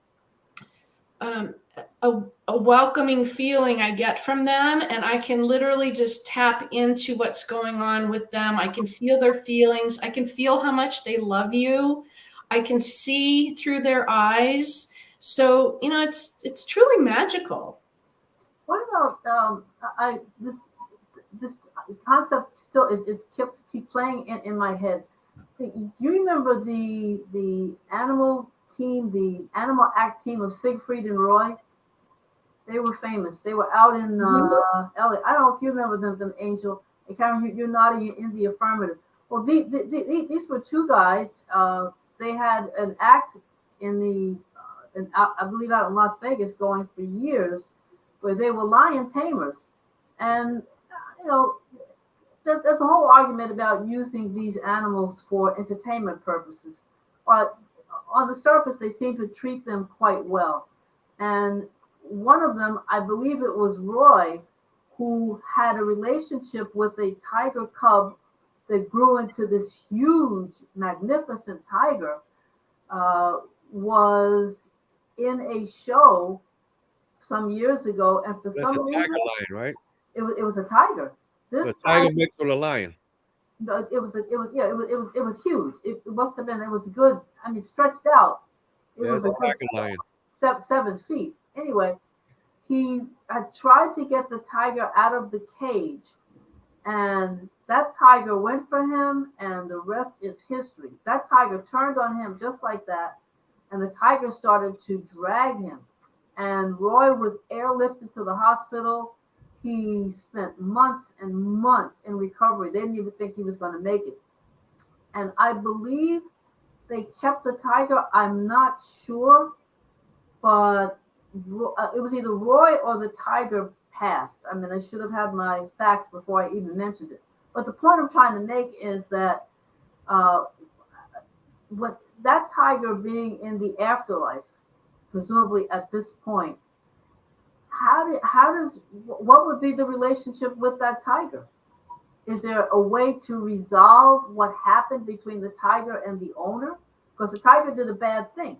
welcoming feeling I get from them. And I can literally just tap into what's going on with them. I can feel their feelings. I can feel how much they love you. I can see through their eyes. So, it's truly magical. What about this concept still is keep playing in my head. Do you remember the animal team, the animal act team of Siegfried and Roy? They were famous. They were out in LA. I don't know if you remember them, Angel. And Karen, you're nodding in the affirmative. Well, these were two guys. They had an act I believe out in Las Vegas going for years, where they were lion tamers. And, there's a whole argument about using these animals for entertainment purposes. But on the surface, they seem to treat them quite well. And one of them, I believe it was Roy, who had a relationship with a tiger cub that grew into this huge, magnificent tiger, was in a show some years ago, and for That's some a reason, tiger lion, right? it was a tiger. The This tiger tiger, mixed with a lion. it was huge. It must have been. It was good. I mean, stretched out. It Yeah, was it's a a good tiger lion. 7 feet. Anyway, he had tried to get the tiger out of the cage, and that tiger went for him, and the rest is history. That tiger turned on him just like that, and the tiger started to drag him. And Roy was airlifted to the hospital. He spent months and months in recovery. They didn't even think he was going to make it. And I believe they kept the tiger. I'm not sure, but it was either Roy or the tiger passed. I mean, I should have had my facts before I even mentioned it. But the point I'm trying to make is that with that tiger being in the afterlife, presumably at this point, what would be the relationship with that tiger? Is there a way to resolve what happened between the tiger and the owner? Because the tiger did a bad thing.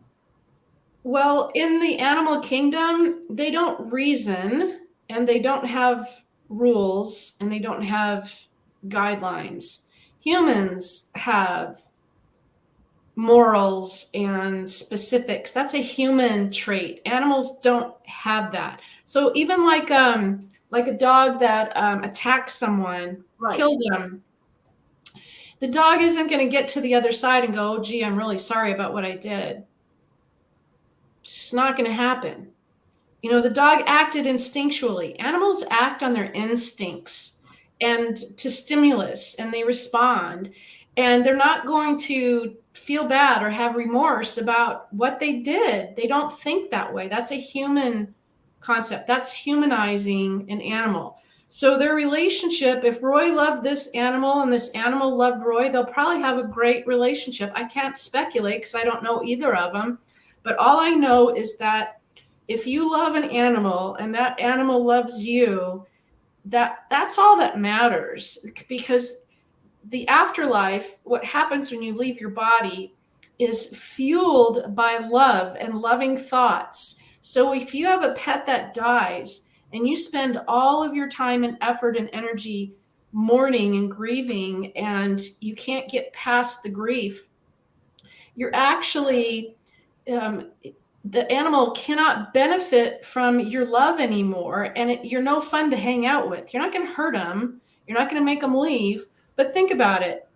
Well, in the animal kingdom, they don't reason, and they don't have rules, and they don't have guidelines. Humans have morals and specifics. That's a human trait. Animals don't have that. So even like a dog that attacks someone, Right. kill them, the dog isn't going to get to the other side and go, "Oh, gee, I'm really sorry about what I did." It's not going to happen. The dog acted instinctually. Animals act on their instincts and to stimulus, and they respond. And they're not going to feel bad or have remorse about what they did. They don't think that way. That's a human concept. That's humanizing an animal. So their relationship, if Roy loved this animal and this animal loved Roy, they'll probably have a great relationship. I can't speculate because I don't know either of them. But all I know is that if you love an animal and that animal loves you, that's all that matters. Because the afterlife, what happens when you leave your body, is fueled by love and loving thoughts. So if you have a pet that dies and you spend all of your time and effort and energy mourning and grieving, and you can't get past the grief, you're actually the animal cannot benefit from your love anymore, and you're no fun to hang out with. You're not going to hurt them. You're not going to make them leave. But think about it.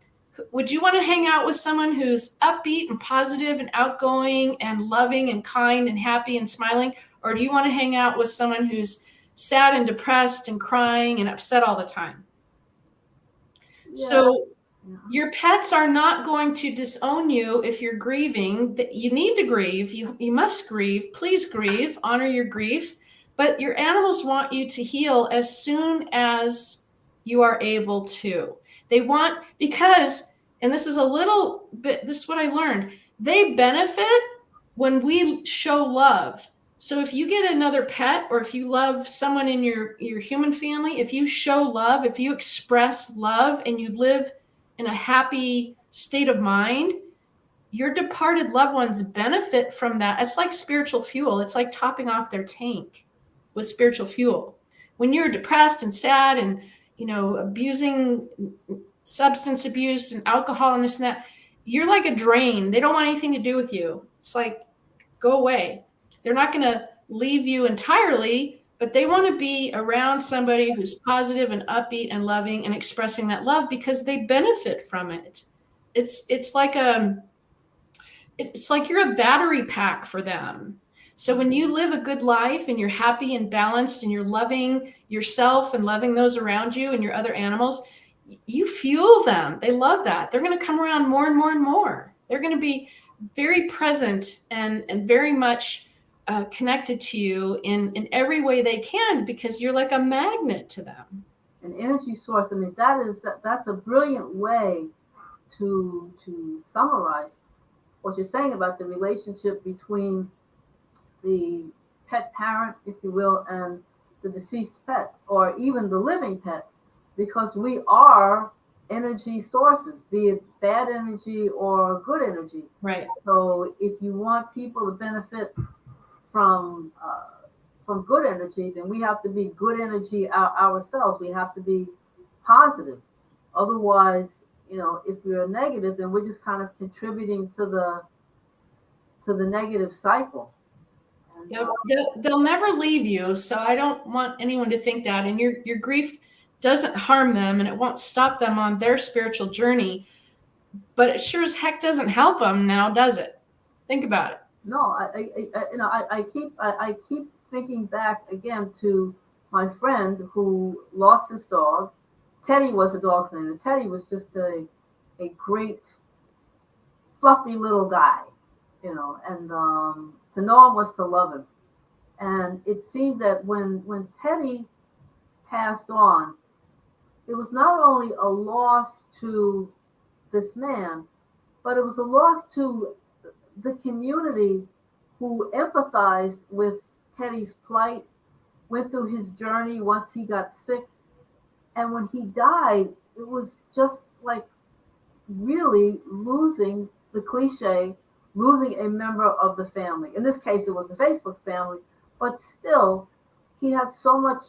Would you want to hang out with someone who's upbeat and positive and outgoing and loving and kind and happy and smiling? Or do you want to hang out with someone who's sad and depressed and crying and upset all the time? Yeah. So your pets are not going to disown you if you're grieving. That you need to grieve. You must grieve. Please grieve. Honor your grief. But your animals want you to heal as soon as you are able to. They want, because, and this is a little bit, this is what I learned, they benefit when we show love. So if you get another pet, or if you love someone in your human family, if you show love, if you express love and you live in a happy state of mind, your departed loved ones benefit from that. It's like spiritual fuel. It's like topping off their tank with spiritual fuel. When you're depressed and sad and, abusing substance abuse and alcohol and this and that, you're like a drain. They don't want anything to do with you. It's like, go away. They're not going to leave you entirely, but they want to be around somebody who's positive and upbeat and loving and expressing that love, because they benefit from it. It's like you're a battery pack for them. So when you live a good life and you're happy and balanced and you're loving yourself and loving those around you and your other animals, you fuel them. They love that. They're going to come around more and more and more. They're going to be very present and very much connected to you in every way they can, because you're like a magnet to them. An energy source. I mean, that's a brilliant way to summarize what you're saying about the relationship between the pet parent, if you will, and the deceased pet, or even the living pet, because we are energy sources, be it bad energy or good energy. Right. So if you want people to benefit from good energy, then we have to be good energy ourselves. We have to be positive. Otherwise, if we're negative, then we're just kind of contributing to the negative cycle. Yep. They'll never leave you. So I don't want anyone to think that. And your grief doesn't harm them, and it won't stop them on their spiritual journey. But it sure as heck doesn't help them now, does it? Think about it. No, I keep thinking back again to my friend who lost his dog. Teddy was the dog's name, and Teddy was just a great, fluffy little guy, and to know him was to love him. And it seemed that when Teddy passed on, it was not only a loss to this man, but it was a loss to the community who empathized with Teddy's plight, went through his journey once he got sick. And when he died, it was just like really losing the cliche, losing a member of the family. In this case, it was a Facebook family, but still, he had so much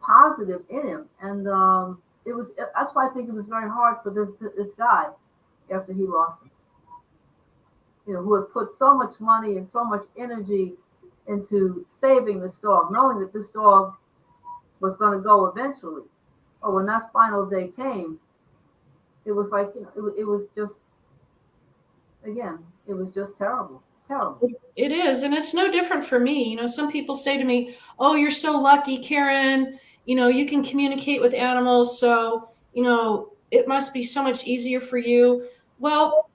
positive in him. And that's why I think it was very hard for this guy after he lost him. Who had put so much money and so much energy into saving this dog, knowing that this dog was going to go eventually. But when that final day came, it was like, it was just, again, it was just terrible. Terrible. It is. And it's no different for me. Some people say to me, oh, you're so lucky, Karen. You can communicate with animals. So, it must be so much easier for you. Well,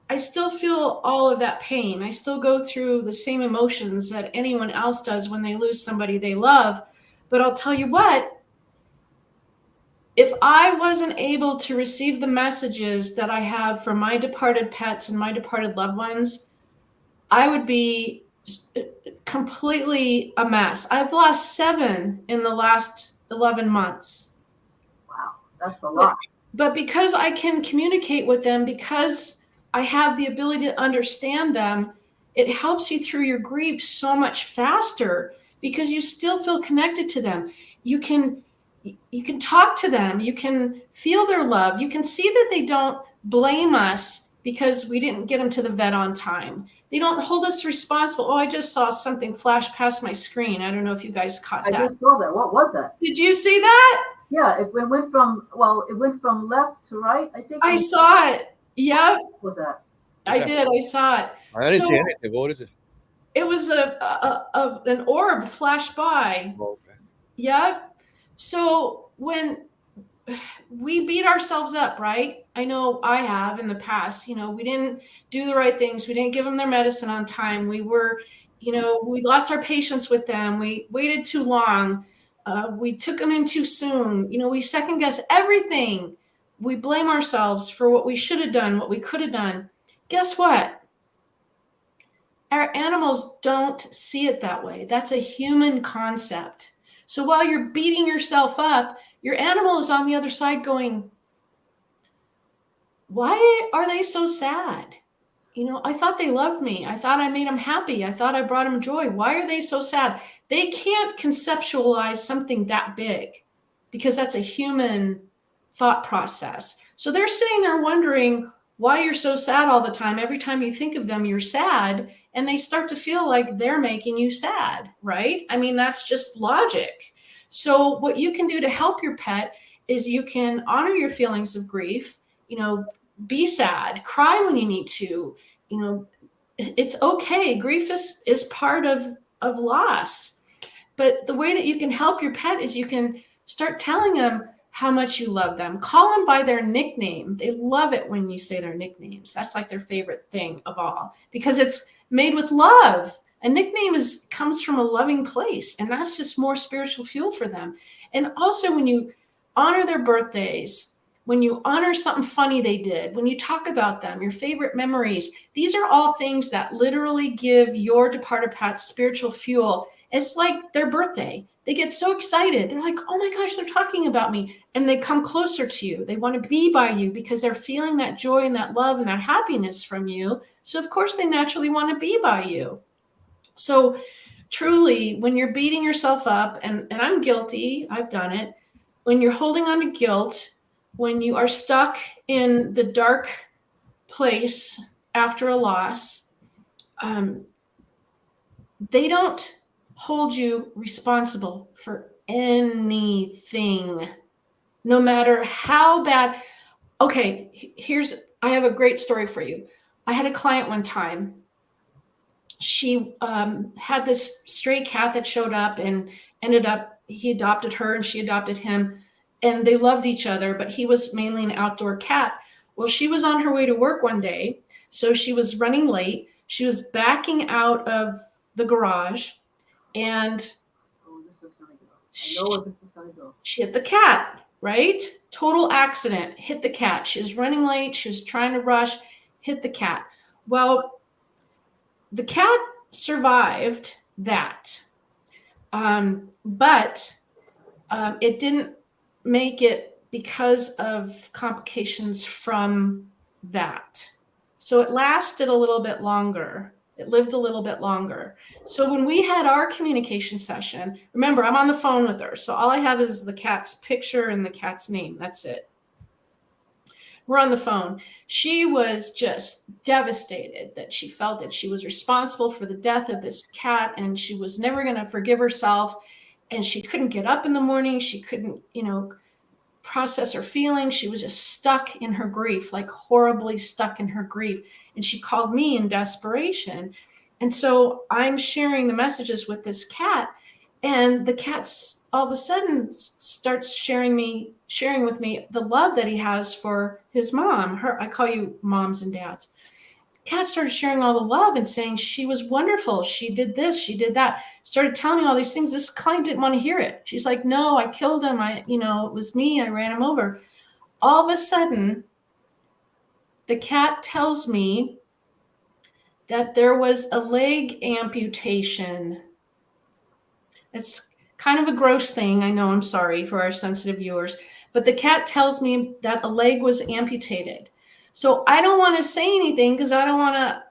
I still feel all of that pain. I still go through the same emotions that anyone else does when they lose somebody they love. But I'll tell you what, if I wasn't able to receive the messages that I have from my departed pets and my departed loved ones, I would be completely a mess. I've lost 7 in the last 11 months. Wow, that's a lot. But because I can communicate with them, because I have the ability to understand them, it helps you through your grief so much faster because you still feel connected to them. You can talk to them. You can feel their love. You can see that they don't blame us because we didn't get them to the vet on time. They don't hold us responsible. Oh, I just saw something flash past my screen. I don't know if you guys caught that. I just saw that. What was that? Did you see that? Yeah, it went from left to right, I think. I saw it. Yep. What was that? I did. I saw it. I didn't see anything. What is it? It was an orb flash by. Oh, okay. Yep. So when we beat ourselves up, right? I know I have in the past, we didn't do the right things. We didn't give them their medicine on time. We were, we lost our patience with them. We waited too long. We took them in too soon. We second guess everything. We blame ourselves for what we should have done, what we could have done. Guess what? Our animals don't see it that way. That's a human concept. So while you're beating yourself up, your animal is on the other side going, why are they so sad? I thought they loved me. I thought I made them happy. I thought I brought them joy. Why are they so sad? They can't conceptualize something that big because that's a human thought process. So they're sitting there wondering why you're so sad all the time. Every time you think of them, you're sad. And they start to feel like they're making you sad, right? I mean, that's just logic. So what you can do to help your pet is you can honor your feelings of grief, be sad, cry when you need to, it's okay. Grief is part of loss. But the way that you can help your pet is you can start telling them how much you love them. Call them by their nickname. They love it when you say their nicknames. That's like their favorite thing of all because it's made with love. A nickname comes from a loving place, and that's just more spiritual fuel for them. And also when you honor their birthdays, when you honor something funny they did, when you talk about them, your favorite memories, these are all things that literally give your departed pet spiritual fuel. It's like their birthday. They get so excited. They're like, oh my gosh, they're talking about me. And they come closer to you. They want to be by you because they're feeling that joy and that love and that happiness from you. So of course they naturally want to be by you. So truly, when you're beating yourself up, and I'm guilty, I've done it, when you're holding on to guilt, when you are stuck in the dark place after a loss, they don't hold you responsible for anything, no matter how bad. Okay, I have a great story for you. I had a client one time. She had this stray cat that showed up and he adopted her and she adopted him, and they loved each other, but he was mainly an outdoor cat. Well, she was on her way to work one day, so she was running late. She was backing out of the garage, and this is gonna go. I know where this is gonna go. She hit the cat, right? Total accident, hit the cat. She was running late. She was trying to rush, hit the cat. Well, the cat survived that, but it didn't make it because of complications from that. So it lasted a little bit longer. It lived a little bit longer. So when we had our communication session, remember, I'm on the phone with her. So all I have is the cat's picture and the cat's name. That's it. We're on the phone. She was just devastated that she felt that she was responsible for the death of this cat, and she was never going to forgive herself. And she couldn't get up in the morning. She couldn't, process her feelings. She was just stuck in her grief, like horribly stuck in her grief. And she called me in desperation. And so I'm sharing the messages with this cat, and the cat all of a sudden starts sharing with me the love that he has for his mom. I call you moms and dads. Cat started sharing all the love and saying she was wonderful. She did this, she did that. Started telling me all these things. This client didn't want to hear it. She's like, no, I killed him. It was me. I ran him over. All of a sudden, the cat tells me that there was a leg amputation. It's kind of a gross thing. I know, I'm sorry for our sensitive viewers, but the cat tells me that a leg was amputated. So I don't want to say anything because I don't want to,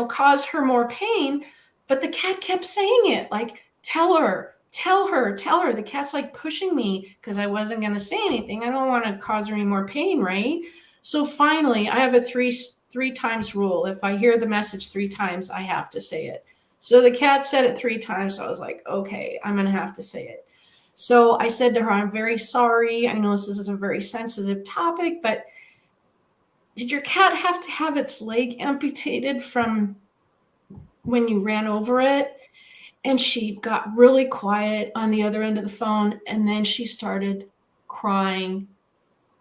cause her more pain. But the cat kept saying it, like, tell her, tell her, tell her. The cat's like pushing me because I wasn't going to say anything. I don't want to cause her any more pain, right? So finally, I have a three times rule. If I hear the message 3 times, I have to say it. So the cat said it 3 times. So I was like, okay, I'm going to have to say it. So I said to her, I'm very sorry. I know this is a very sensitive topic, but did your cat have to have its leg amputated from when you ran over it? And she got really quiet on the other end of the phone. And then she started crying,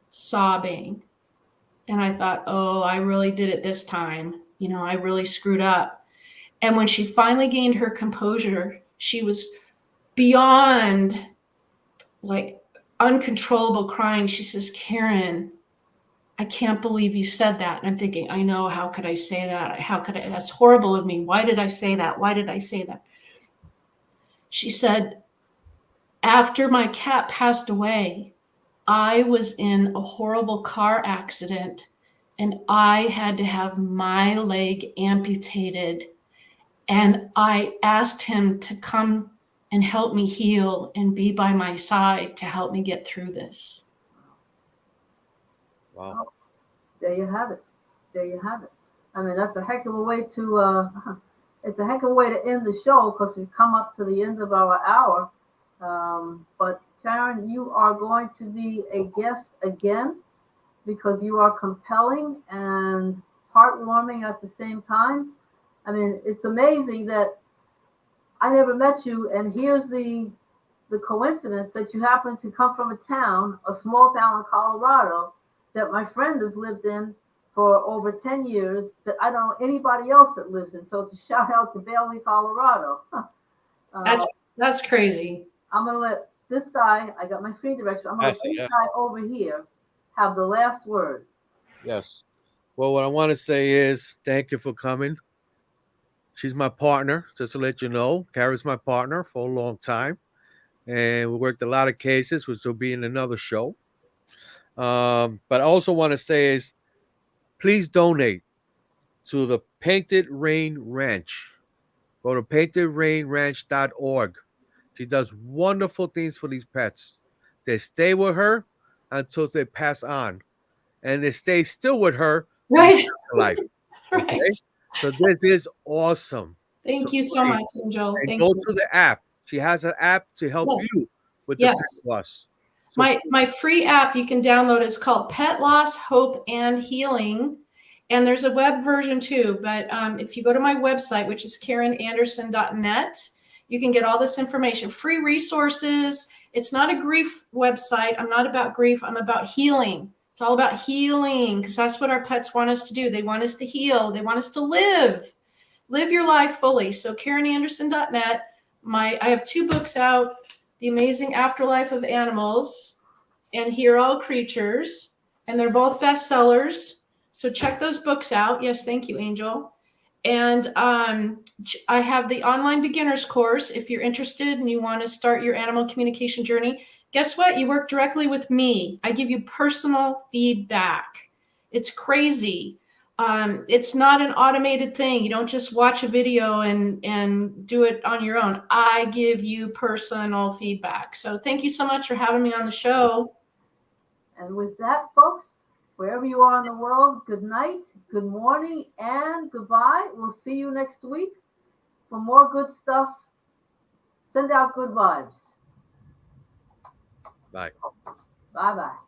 sobbing. And I thought, oh, I really did it this time. I really screwed up. And when she finally gained her composure, she was beyond like uncontrollable crying. She says, Karen, I can't believe you said that. And I'm thinking, I know, how could I say that? How could I? That's horrible of me. Why did I say that? Why did I say that? She said, after my cat passed away, I was in a horrible car accident and I had to have my leg amputated. And I asked him to come and help me heal and be by my side to help me get through this. Wow. Oh, there you have it. There you have it. I mean, that's a heck of a way to, it's a heck of a way to end the show because we've come up to the end of our hour. But Karen, you are going to be a guest again because you are compelling and heartwarming at the same time. I mean, it's amazing that I never met you, and here's the coincidence that you happen to come from a small town in Colorado, that my friend has lived in for over 10 years, that I don't know anybody else that lives in. So it's a shout out to Bailey, Colorado. That's crazy. I'm going to let this guy, I got my screen direction, I'm going to let this guy over here have the last word. Yes. Well, what I want to say is thank you for coming. She's my partner, just to let you know. Carrie's my partner for a long time. And we worked a lot of cases, which will be in another show. But I also want to say is please donate to the Painted Rain Ranch. Go to paintedrainranch.org. She does wonderful things for these pets. They stay with her until they pass on. And they stay still with her right life. Okay? right. So this is awesome. Thank you so much, Angel. And Thank go you. to the app. She has an app to help you with the Pet Loss. So my free app you can download is called Pet Loss, Hope, and Healing. And there's a web version too. But if you go to my website, which is KarenAnderson.net, you can get all this information, free resources. It's not a grief website. I'm not about grief. I'm about healing. It's all about healing because that's what our pets want us to do. They want us to heal. They want us to live your life fully. So KarenAnderson.net. I have 2 books out, The Amazing Afterlife of Animals and Here All Creatures. And they're both bestsellers. So check those books out. Yes, thank you, Angel. And I have the online beginners course. If you're interested and you want to start your animal communication journey, guess what? You work directly with me. I give you personal feedback. It's crazy. It's not an automated thing. You don't just watch a video and do it on your own. I give you personal feedback. So thank you so much for having me on the show. And with that, folks, wherever you are in the world, good night, good morning, and goodbye. We'll see you next week for more good stuff. Send out good vibes. bye. Bye-bye.